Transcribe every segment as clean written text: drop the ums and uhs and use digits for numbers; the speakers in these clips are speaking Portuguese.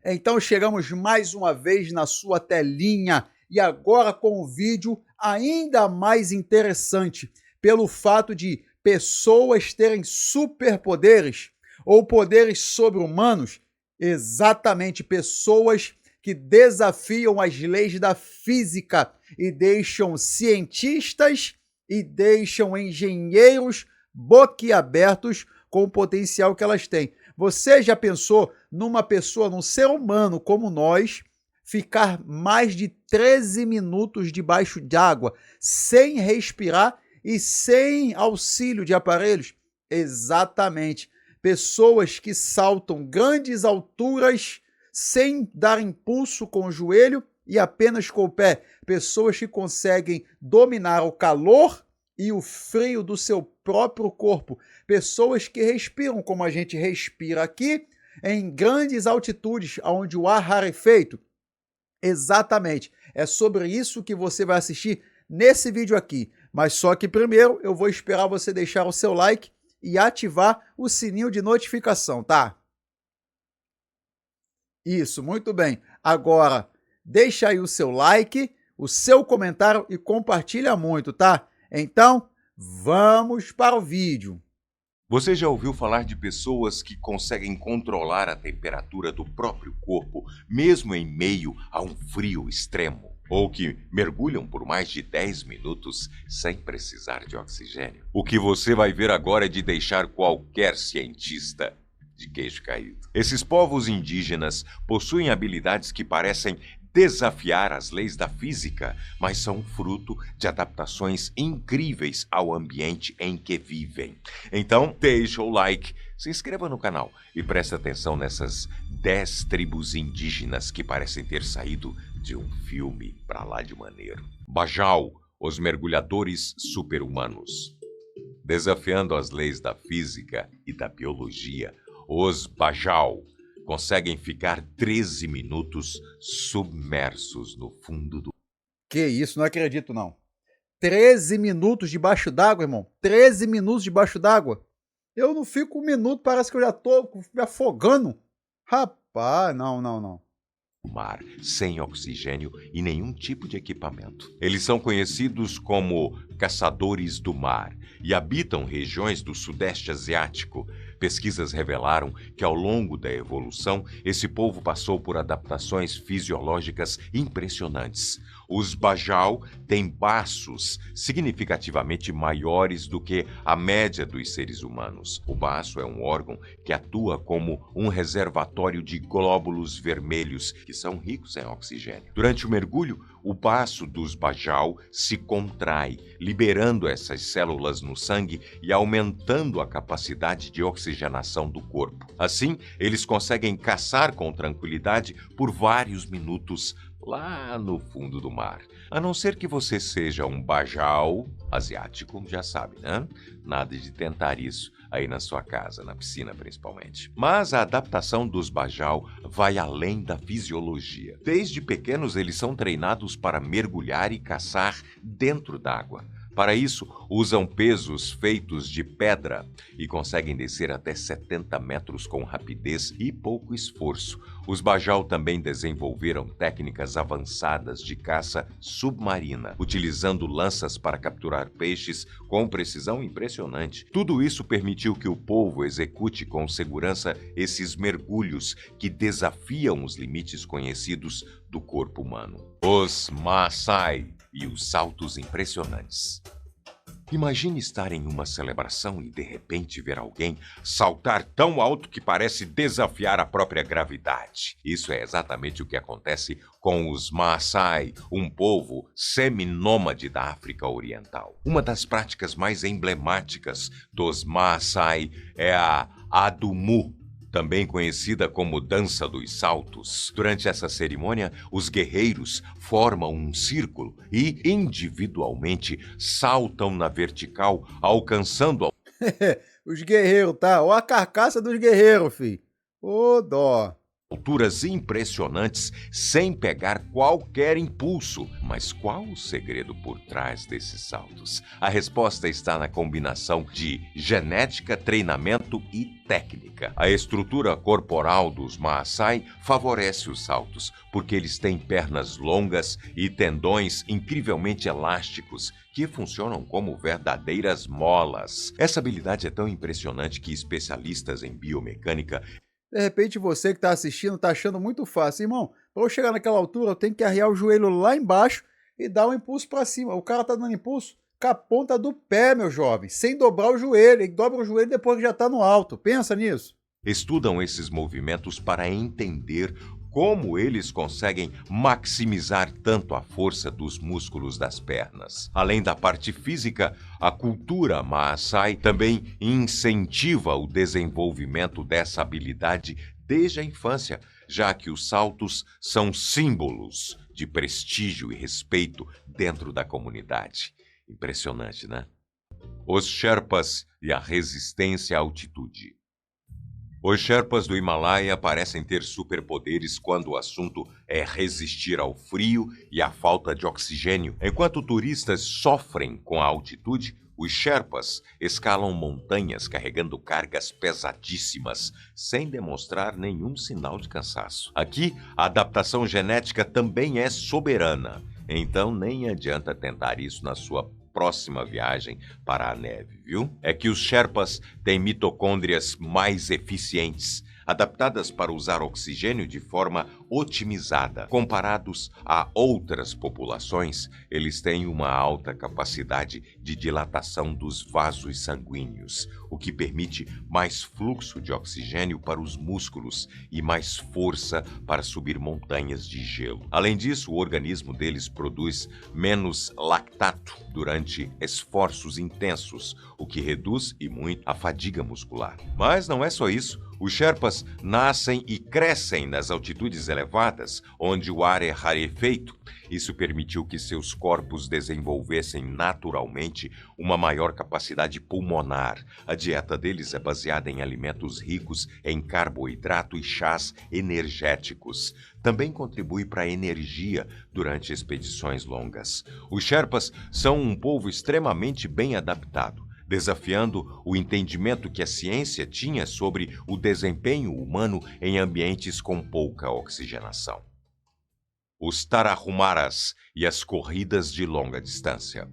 Então chegamos mais uma vez na sua telinha e agora com um vídeo ainda mais interessante pelo fato de pessoas terem superpoderes ou poderes sobre-humanos, exatamente pessoas que desafiam as leis da física e deixam cientistas e deixam engenheiros boquiabertos com o potencial que elas têm. Você já pensou numa pessoa, num ser humano como nós, ficar mais de 13 minutos debaixo d'água, sem respirar e sem auxílio de aparelhos? Exatamente. Pessoas que saltam grandes alturas sem dar impulso com o joelho e apenas com o pé. Pessoas que conseguem dominar o calor e o frio do seu próprio corpo. Pessoas que respiram como a gente respira aqui, em grandes altitudes, onde o ar rarefeito. Exatamente. É sobre isso que você vai assistir nesse vídeo aqui. Mas só que primeiro eu vou esperar você deixar o seu like e ativar o sininho de notificação, tá? Isso, muito bem. Agora, deixa aí o seu like, o seu comentário e compartilha muito, tá? Então, vamos para o vídeo. Você já ouviu falar de pessoas que conseguem controlar a temperatura do próprio corpo, mesmo em meio a um frio extremo? Ou que mergulham por mais de 10 minutos sem precisar de oxigênio? O que você vai ver agora é de deixar qualquer cientista de queixo caído. Esses povos indígenas possuem habilidades que parecem desafiar as leis da física, mas são fruto de adaptações incríveis ao ambiente em que vivem. Então, deixa o like, se inscreva no canal e preste atenção nessas 10 tribos indígenas que parecem ter saído de um filme pra lá de maneiro. Bajau, os mergulhadores super-humanos. Desafiando as leis da física e da biologia, os Bajau conseguem ficar 13 minutos submersos no fundo do... Que isso, não acredito não. 13 minutos debaixo d'água, irmão. 13 minutos debaixo d'água. Eu não fico um minuto, parece que eu já tô me afogando. Rapaz, não. mar, sem oxigênio e nenhum tipo de equipamento. Eles são conhecidos como caçadores do mar e habitam regiões do Sudeste Asiático. Pesquisas revelaram que ao longo da evolução, esse povo passou por adaptações fisiológicas impressionantes. Os Bajau têm baços significativamente maiores do que a média dos seres humanos. O baço é um órgão que atua como um reservatório de glóbulos vermelhos, que são ricos em oxigênio. Durante o mergulho, o baço dos Bajau se contrai, liberando essas células no sangue e aumentando a capacidade de oxigenação do corpo. Assim, eles conseguem caçar com tranquilidade por vários minutos lá no fundo do mar. A não ser que você seja um Bajau asiático, já sabe, né? Nada de tentar isso aí na sua casa, na piscina principalmente. Mas a adaptação dos Bajau vai além da fisiologia. Desde pequenos eles são treinados para mergulhar e caçar dentro d'água. Para isso, usam pesos feitos de pedra e conseguem descer até 70 metros com rapidez e pouco esforço. Os Bajau também desenvolveram técnicas avançadas de caça submarina, utilizando lanças para capturar peixes com precisão impressionante. Tudo isso permitiu que o povo execute com segurança esses mergulhos que desafiam os limites conhecidos do corpo humano. Os Maasai e os saltos impressionantes. Imagine estar em uma celebração e de repente ver alguém saltar tão alto que parece desafiar a própria gravidade. Isso é exatamente o que acontece com os Maasai, um povo seminômade da África Oriental. Uma das práticas mais emblemáticas dos Maasai é a Adumu, também conhecida como Dança dos Saltos. Durante essa cerimônia, os guerreiros formam um círculo e, individualmente, saltam na vertical, alcançando... Os guerreiros, tá? Olha a carcaça dos guerreiros, filho. Ô, dó. alturas impressionantes sem pegar qualquer impulso. Mas qual o segredo por trás desses saltos? A resposta está na combinação de genética, treinamento e técnica. A estrutura corporal dos Maasai favorece os saltos, porque eles têm pernas longas e tendões incrivelmente elásticos que funcionam como verdadeiras molas. Essa habilidade é tão impressionante que especialistas em biomecânica. De repente você que está assistindo está achando muito fácil. Irmão, para eu chegar naquela altura eu tenho que arriar o joelho lá embaixo e dar um impulso para cima. O cara está dando impulso com a ponta do pé, meu jovem, sem dobrar o joelho. Ele dobra o joelho depois que já está no alto. Pensa nisso. Estudam esses movimentos para entender como eles conseguem maximizar tanto a força dos músculos das pernas. Além da parte física, a cultura Maasai também incentiva o desenvolvimento dessa habilidade desde a infância, já que os saltos são símbolos de prestígio e respeito dentro da comunidade. Impressionante, né? Os Sherpas e a resistência à altitude. Os Sherpas do Himalaia parecem ter superpoderes quando o assunto é resistir ao frio e à falta de oxigênio. Enquanto turistas sofrem com a altitude, os Sherpas escalam montanhas carregando cargas pesadíssimas, sem demonstrar nenhum sinal de cansaço. Aqui, a adaptação genética também é soberana, então nem adianta tentar isso na sua próxima viagem para a neve, viu? É que os Sherpas têm mitocôndrias mais eficientes, adaptadas para usar oxigênio de forma otimizada. Comparados a outras populações, eles têm uma alta capacidade de dilatação dos vasos sanguíneos, o que permite mais fluxo de oxigênio para os músculos e mais força para subir montanhas de gelo. Além disso, o organismo deles produz menos lactato durante esforços intensos, o que reduz e muito a fadiga muscular. Mas não é só isso. Os Sherpas nascem e crescem nas altitudes elevadas, onde o ar é rarefeito. Isso permitiu que seus corpos desenvolvessem naturalmente uma maior capacidade pulmonar. A dieta deles é baseada em alimentos ricos em carboidrato e chás energéticos. Também contribui para a energia durante expedições longas. Os Sherpas são um povo extremamente bem adaptado, desafiando o entendimento que a ciência tinha sobre o desempenho humano em ambientes com pouca oxigenação. Os Tarahumaras e as corridas de longa distância.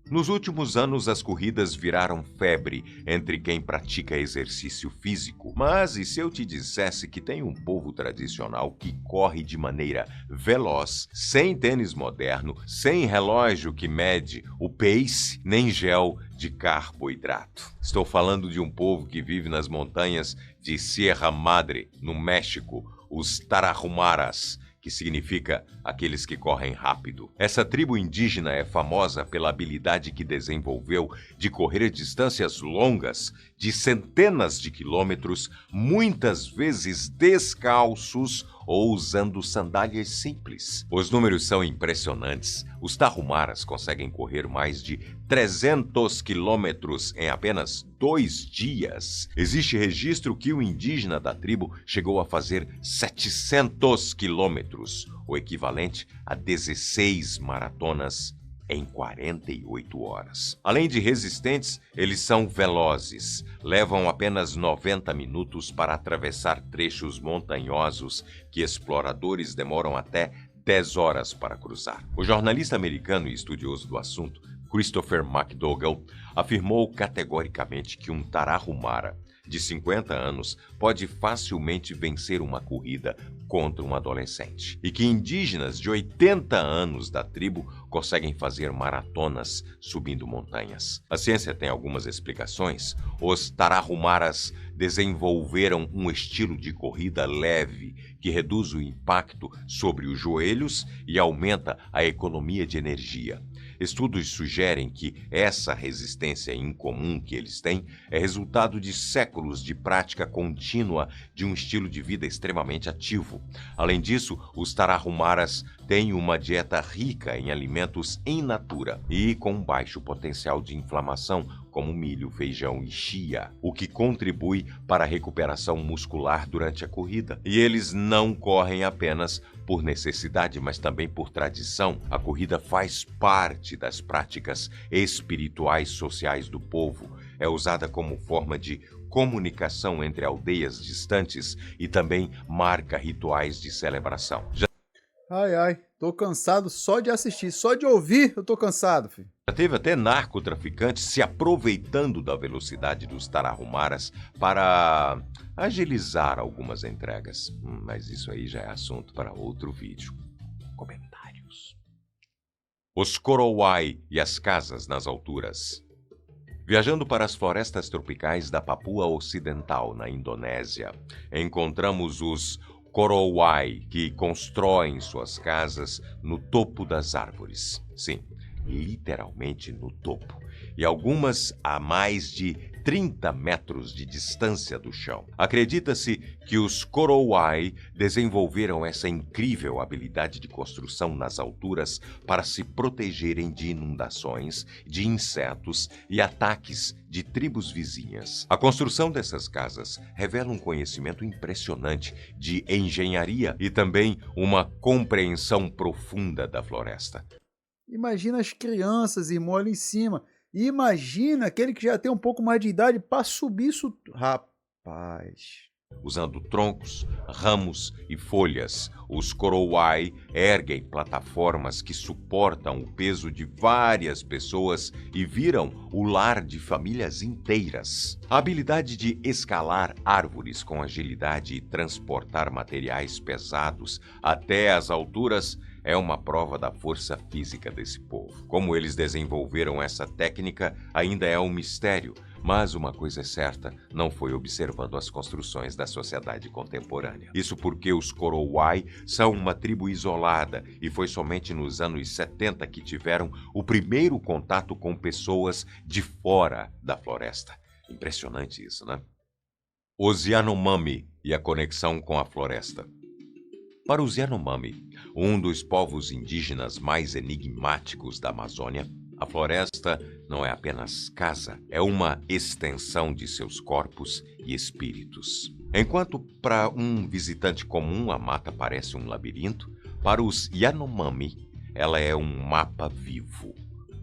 Nos últimos anos, as corridas viraram febre entre quem pratica exercício físico. Mas e se eu te dissesse que tem um povo tradicional que corre de maneira veloz, sem tênis moderno, sem relógio que mede o pace, nem gel de carboidrato? Estou falando de um povo que vive nas montanhas de Sierra Madre, no México, os Tarahumaras, que significa aqueles que correm rápido. Essa tribo indígena é famosa pela habilidade que desenvolveu de correr distâncias longas, de centenas de quilômetros, muitas vezes descalços ou usando sandálias simples. Os números são impressionantes. Os Tarahumaras conseguem correr mais de 300 quilômetros em apenas 2 dias. Existe registro que o indígena da tribo chegou a fazer 700 quilômetros, o equivalente a 16 maratonas em 48 horas. Além de resistentes, eles são velozes. Levam apenas 90 minutos para atravessar trechos montanhosos que exploradores demoram até 10 horas para cruzar. O jornalista americano e estudioso do assunto, Christopher McDougall, afirmou categoricamente que um Tarahumara de 50 anos pode facilmente vencer uma corrida contra um adolescente, e que indígenas de 80 anos da tribo conseguem fazer maratonas subindo montanhas. A ciência tem algumas explicações. Os Tarahumaras desenvolveram um estilo de corrida leve que reduz o impacto sobre os joelhos e aumenta a economia de energia. Estudos sugerem que essa resistência incomum que eles têm é resultado de séculos de prática contínua de um estilo de vida extremamente ativo. Além disso, os Tarahumaras têm uma dieta rica em alimentos in natura e com baixo potencial de inflamação, como milho, feijão e chia, o que contribui para a recuperação muscular durante a corrida. E eles não correm apenas por necessidade, mas também por tradição. A corrida faz parte das práticas espirituais sociais do povo. É usada como forma de comunicação entre aldeias distantes e também marca rituais de celebração. Ai, tô cansado só de assistir, só de ouvir eu tô cansado, filho. Já teve até narcotraficantes se aproveitando da velocidade dos Tarahumaras para agilizar algumas entregas. Mas isso aí já é assunto para outro vídeo. Comentários. Os Korowai e as casas nas alturas. Viajando para as florestas tropicais da Papua Ocidental, na Indonésia, encontramos os Korowai, que constroem suas casas no topo das árvores. Sim, literalmente no topo. E algumas a mais de 30 metros de distância do chão. Acredita-se que os Korowai desenvolveram essa incrível habilidade de construção nas alturas para se protegerem de inundações, de insetos e ataques de tribos vizinhas. A construção dessas casas revela um conhecimento impressionante de engenharia e também uma compreensão profunda da floresta. Imagina as crianças, irmão, ali em cima. Imagina aquele que já tem um pouco mais de idade para subir isso. Rapaz. Usando troncos, ramos e folhas, os Korowai erguem plataformas que suportam o peso de várias pessoas e viram o lar de famílias inteiras. A habilidade de escalar árvores com agilidade e transportar materiais pesados até as alturas é uma prova da força física desse povo. Como eles desenvolveram essa técnica ainda é um mistério, mas uma coisa é certa, não foi observando as construções da sociedade contemporânea. Isso porque os Korowai são uma tribo isolada e foi somente nos anos 70 que tiveram o primeiro contato com pessoas de fora da floresta. Impressionante isso, né? Os Yanomami e a conexão com a floresta. Para os Yanomami, um dos povos indígenas mais enigmáticos da Amazônia, a floresta não é apenas casa, é uma extensão de seus corpos e espíritos. Enquanto para um visitante comum a mata parece um labirinto, para os Yanomami ela é um mapa vivo.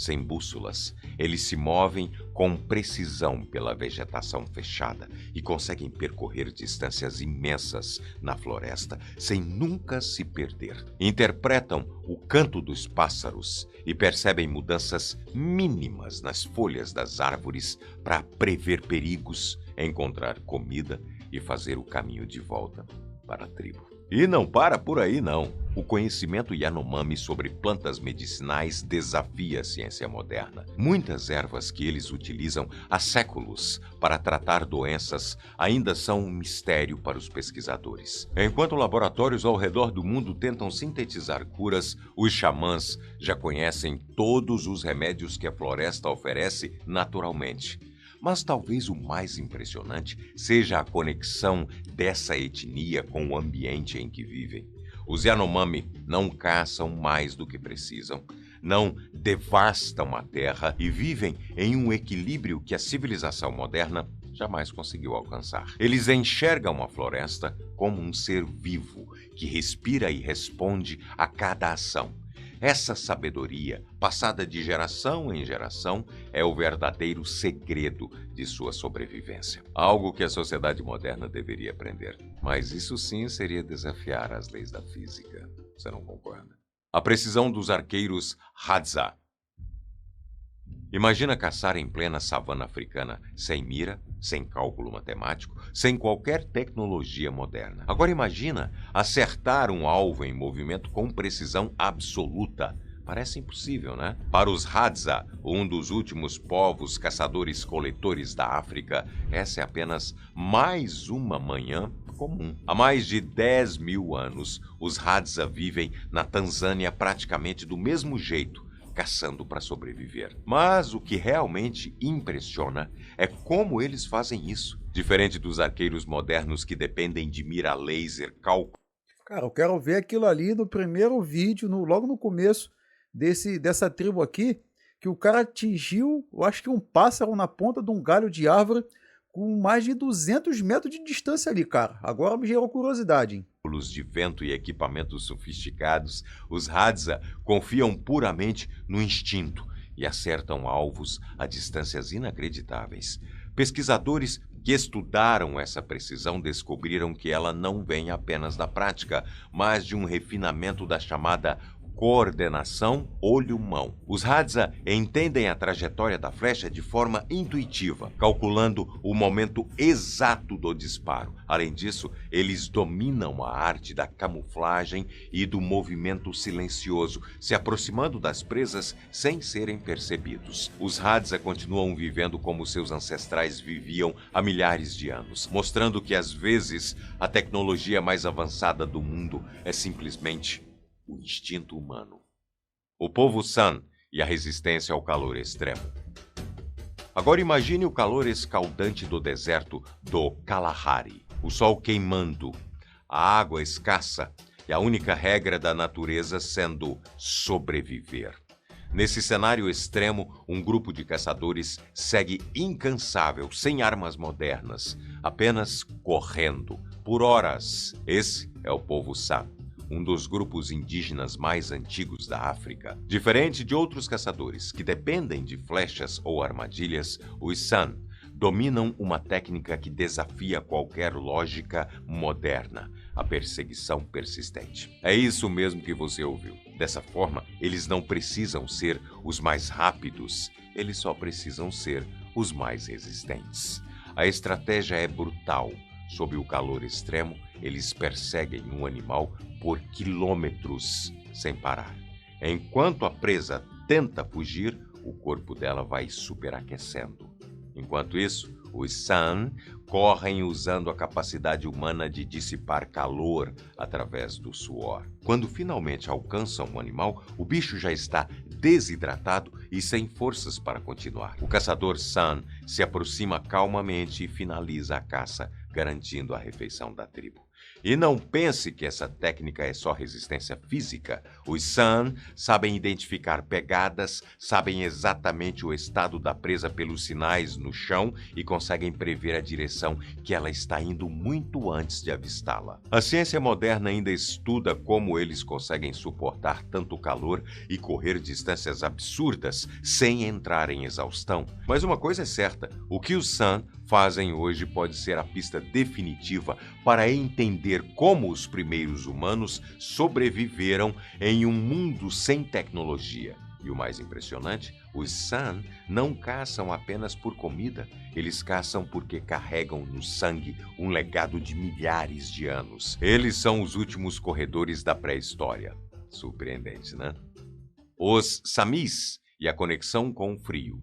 Sem bússolas, eles se movem com precisão pela vegetação fechada e conseguem percorrer distâncias imensas na floresta sem nunca se perder. Interpretam o canto dos pássaros e percebem mudanças mínimas nas folhas das árvores para prever perigos, encontrar comida e fazer o caminho de volta para a tribo. E não para por aí, não. O conhecimento Yanomami sobre plantas medicinais desafia a ciência moderna. Muitas ervas que eles utilizam há séculos para tratar doenças ainda são um mistério para os pesquisadores. Enquanto laboratórios ao redor do mundo tentam sintetizar curas, os xamãs já conhecem todos os remédios que a floresta oferece naturalmente. Mas talvez o mais impressionante seja a conexão dessa etnia com o ambiente em que vivem. Os Yanomami não caçam mais do que precisam, não devastam a terra e vivem em um equilíbrio que a civilização moderna jamais conseguiu alcançar. Eles enxergam a floresta como um ser vivo que respira e responde a cada ação. Essa sabedoria, passada de geração em geração, é o verdadeiro segredo de sua sobrevivência. Algo que a sociedade moderna deveria aprender. Mas isso sim seria desafiar as leis da física. Você não concorda? A precisão dos arqueiros Hadza. Imagina caçar em plena savana africana, sem mira, sem cálculo matemático, sem qualquer tecnologia moderna. Agora imagina acertar um alvo em movimento com precisão absoluta. Parece impossível, né? Para os Hadza, um dos últimos povos caçadores-coletores da África, essa é apenas mais uma manhã comum. Há mais de 10.000 anos, os Hadza vivem na Tanzânia praticamente do mesmo jeito, caçando para sobreviver. Mas o que realmente impressiona é como eles fazem isso. Diferente dos arqueiros modernos que dependem de mira laser, cálculo. Cara, eu quero ver aquilo ali no primeiro vídeo, logo no começo dessa tribo aqui, que o cara atingiu, eu acho que um pássaro na ponta de um galho de árvore com mais de 200 metros de distância ali, cara. Agora me gerou curiosidade, hein? De vento e equipamentos sofisticados, os Hadza confiam puramente no instinto e acertam alvos a distâncias inacreditáveis. Pesquisadores que estudaram essa precisão descobriram que ela não vem apenas da prática, mas de um refinamento da chamada coordenação olho-mão. Os Hadza entendem a trajetória da flecha de forma intuitiva, calculando o momento exato do disparo. Além disso, eles dominam a arte da camuflagem e do movimento silencioso, se aproximando das presas sem serem percebidos. Os Hadza continuam vivendo como seus ancestrais viviam há milhares de anos, mostrando que às vezes a tecnologia mais avançada do mundo é simplesmente o instinto humano. O povo San e a resistência ao calor extremo. Agora imagine o calor escaldante do deserto do Kalahari. O sol queimando, a água escassa e a única regra da natureza sendo sobreviver. Nesse cenário extremo, um grupo de caçadores segue incansável, sem armas modernas, apenas correndo, por horas. Esse é o povo San, um dos grupos indígenas mais antigos da África. Diferente de outros caçadores que dependem de flechas ou armadilhas, os San dominam uma técnica que desafia qualquer lógica moderna: a perseguição persistente. É isso mesmo que você ouviu. Dessa forma, eles não precisam ser os mais rápidos, eles só precisam ser os mais resistentes. A estratégia é brutal. Sob o calor extremo, eles perseguem um animal por quilômetros sem parar. Enquanto a presa tenta fugir, o corpo dela vai superaquecendo. Enquanto isso, os San correm usando a capacidade humana de dissipar calor através do suor. Quando finalmente alcançam o animal, o bicho já está desidratado e sem forças para continuar. O caçador San se aproxima calmamente e finaliza a caça, garantindo a refeição da tribo. E não pense que essa técnica é só resistência física. Os San sabem identificar pegadas, sabem exatamente o estado da presa pelos sinais no chão e conseguem prever a direção que ela está indo muito antes de avistá-la. A ciência moderna ainda estuda como eles conseguem suportar tanto calor e correr distâncias absurdas sem entrar em exaustão. Mas uma coisa é certa: o que os San fazem hoje pode ser a pista definitiva para entender como os primeiros humanos sobreviveram em um mundo sem tecnologia. E o mais impressionante, os San não caçam apenas por comida, eles caçam porque carregam no sangue um legado de milhares de anos. Eles são os últimos corredores da pré-história. Surpreendente, né? Os Samis e a conexão com o frio.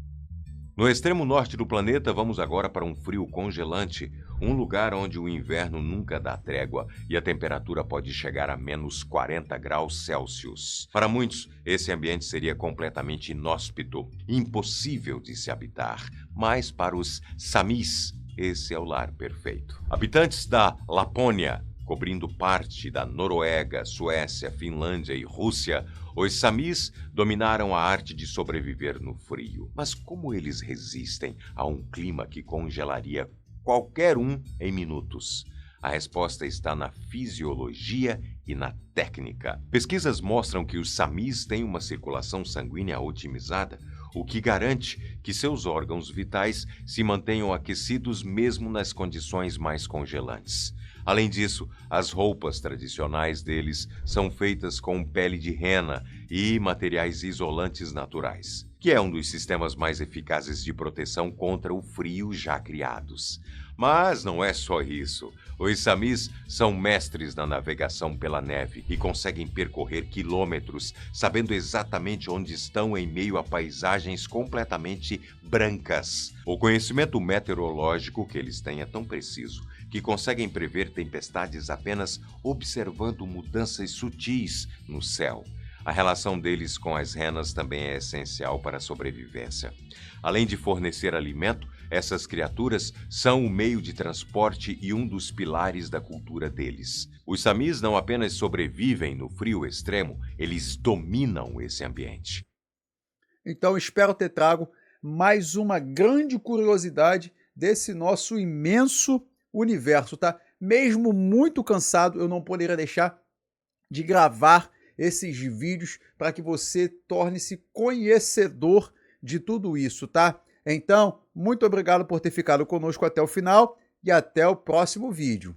No extremo norte do planeta, vamos agora para um frio congelante, um lugar onde o inverno nunca dá trégua e a temperatura pode chegar a menos 40 graus Celsius. Para muitos, esse ambiente seria completamente inóspito, impossível de se habitar, mas para os Samis, esse é o lar perfeito. Habitantes da Lapônia, cobrindo parte da Noruega, Suécia, Finlândia e Rússia, os Samis dominaram a arte de sobreviver no frio. Mas como eles resistem a um clima que congelaria qualquer um em minutos? A resposta está na fisiologia e na técnica. Pesquisas mostram que os Samis têm uma circulação sanguínea otimizada, o que garante que seus órgãos vitais se mantenham aquecidos mesmo nas condições mais congelantes. Além disso, as roupas tradicionais deles são feitas com pele de rena e materiais isolantes naturais, que é um dos sistemas mais eficazes de proteção contra o frio já criados. Mas não é só isso. Os Samis são mestres na navegação pela neve e conseguem percorrer quilômetros, sabendo exatamente onde estão em meio a paisagens completamente brancas. O conhecimento meteorológico que eles têm é tão preciso que conseguem prever tempestades apenas observando mudanças sutis no céu. A relação deles com as renas também é essencial para a sobrevivência. Além de fornecer alimento, essas criaturas são o meio de transporte e um dos pilares da cultura deles. Os Samis não apenas sobrevivem no frio extremo, eles dominam esse ambiente. Então, espero ter trago mais uma grande curiosidade desse nosso imenso universo, tá? Mesmo muito cansado, eu não poderia deixar de gravar esses vídeos para que você torne-se conhecedor de tudo isso, tá? Então, muito obrigado por ter ficado conosco até o final e até o próximo vídeo.